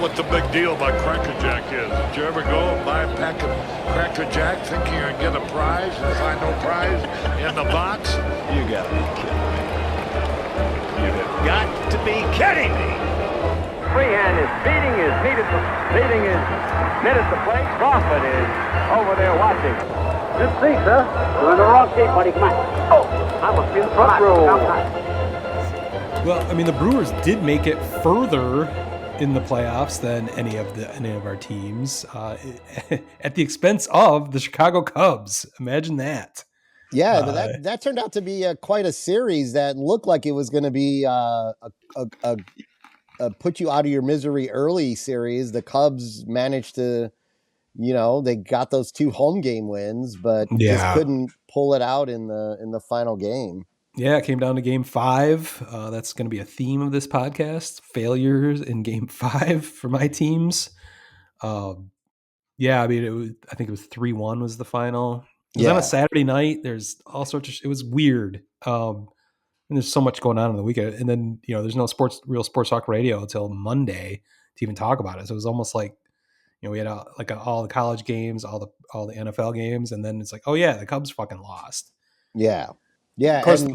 what the big deal about Cracker Jack is. Did you ever go and buy a pack of Cracker Jack thinking you're going to get a prize and find no prize in the box? You got to be kidding me. You have got to be kidding me. Freehand is beating his net at the plate. Crawford is over there watching. Good see, sir. You're in the wrong seat, buddy. Come on. Oh, I must be in the front row. Well, I mean, the Brewers did make it further in the playoffs than any of our teams, at the expense of the Chicago Cubs. Imagine that. Yeah, that turned out to be quite a series that looked like it was going to be a put you out of your misery early series. The Cubs managed to, they got those 2 home game wins, but just couldn't pull it out in the final game. Yeah, it came down to game 5. That's going to be a theme of this podcast: failures in game 5 for my teams. I mean, I think it was 3-1 was the final. It was on a Saturday night. There's all sorts of. It was weird. And there's so much going on the weekend. And then there's no real sports talk radio until Monday to even talk about it. So it was almost like we had all the college games, all the NFL games, and then it's like, oh yeah, the Cubs fucking lost. Yeah. Yeah, of course.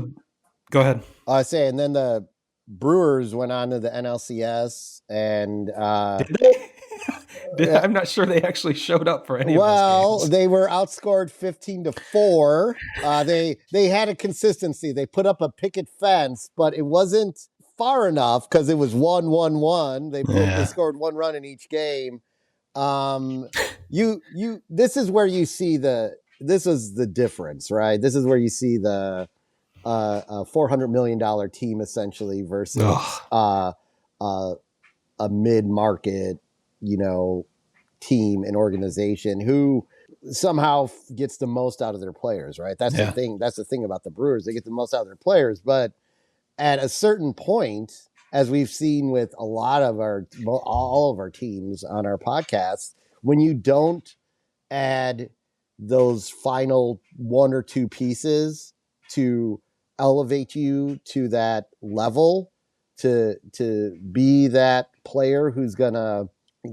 Go ahead. And then the Brewers went on to the NLCS, and did they? I'm not sure they actually showed up for any of those games. Well, they were outscored 15-4. They had a consistency. They put up a picket fence, but it wasn't far enough because it was 1-1-1. They scored 1 run in each game. This is where you see this is the difference, right? This is where you see the $400 million team essentially versus a mid-market, team and organization who somehow gets the most out of their players, right? That's the thing. That's the thing about the Brewers. They get the most out of their players, but at a certain point, as we've seen with all of our teams on our podcast, when you don't add those final 1 or 2 pieces to elevate you to that level, to be that player who's gonna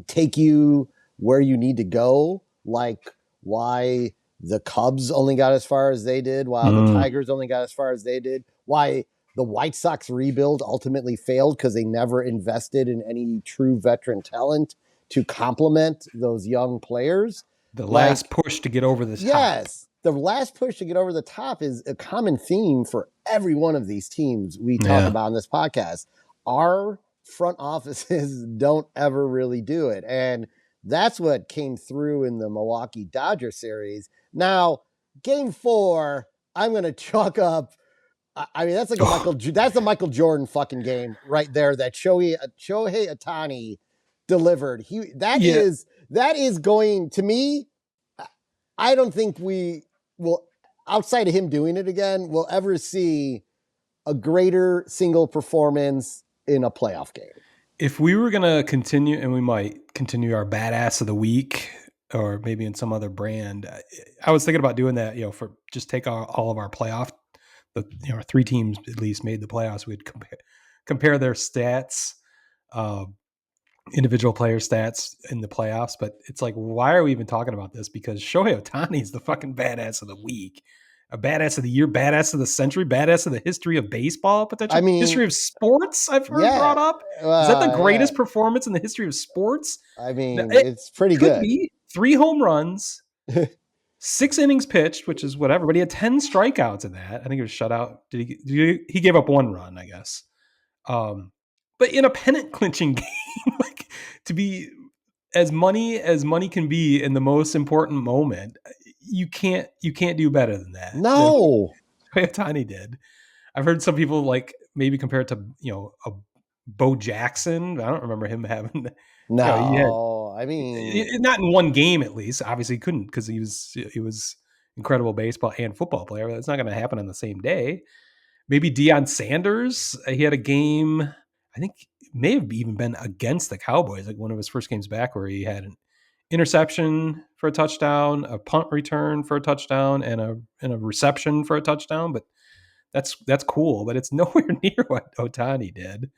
take you where you need to go, like why the Cubs only got as far as they did, while the Tigers only got as far as they did, why the White Sox rebuild ultimately failed because they never invested in any true veteran talent to complement those young players. The last push to get over the top. Yes, the last push to get over the top is a common theme for every one of these teams we talk about on this podcast. Our front offices don't ever really do it. And that's what came through in the Milwaukee Dodger series. Now, game 4, I'm going to chalk up. I mean, that's like that's a Michael Jordan fucking game right there that Shohei Ohtani delivered. That is going to me. I don't think we will, outside of him doing it again, will ever see a greater single performance in a playoff game. If we were going to continue, and we might continue our badass of the week, or maybe in some other brand, I was thinking about doing that, for just take all of our playoff, 3 teams at least made the playoffs. We'd compare their stats, individual player stats in the playoffs. But it's like, why are we even talking about this? Because Shohei Ohtani is the fucking badass of the week. A badass of the year, badass of the century, badass of the history of baseball, potentially. I mean, history of sports, I've heard brought up. Is that the greatest performance in the history of sports? I mean, it's pretty good. Be 3 home runs, 6 innings pitched, which is whatever, but he had 10 strikeouts in that. I think he was shut out. He gave up 1 run, I guess. But in a pennant clinching game, like, to be as money can be in the most important moment, you can't do better than that. No. Ohtani did. I've heard some people like maybe compare it to, a Bo Jackson. I don't remember him having. No, I mean, not in one game at least. Obviously, he couldn't because he was incredible baseball and football player. But it's not going to happen on the same day. Maybe Deion Sanders. He had a game. I think it may have even been against the Cowboys, like one of his first games back, where he had an interception for a touchdown, a punt return for a touchdown, and a reception for a touchdown. But that's cool. But it's nowhere near what Ohtani did.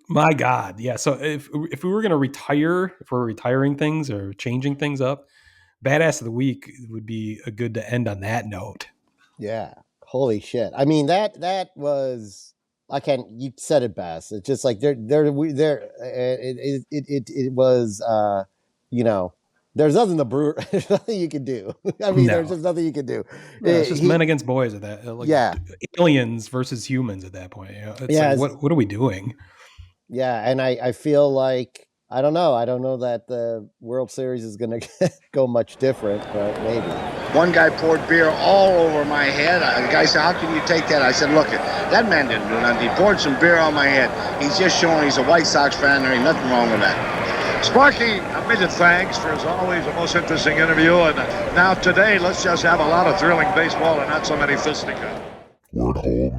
My God, yeah. So if we were going to retire, if we're retiring things or changing things up, badass of the week would be a good to end on that note. Yeah. Holy shit. I mean, that was, I can't, you said it best. It's just like it was, there's nothing there's nothing you can do. I mean, there's No, just nothing you can do. no, it's just men against boys at that, like Yeah. aliens versus humans at that point. It's Yeah. like, what are we doing? Yeah. And I feel like, I don't know that the World Series is going to go much different, but maybe. One guy poured beer all over my head. The guy said, "How can you take that?" I said, "Look, that man didn't do nothing. He poured some beer on my head. He's just showing he's a White Sox fan. There ain't nothing wrong with that." Sparky, a million thanks for, as always, a most interesting interview. And now today, let's just have a lot of thrilling baseball and not so many fisticuffs. We're at home.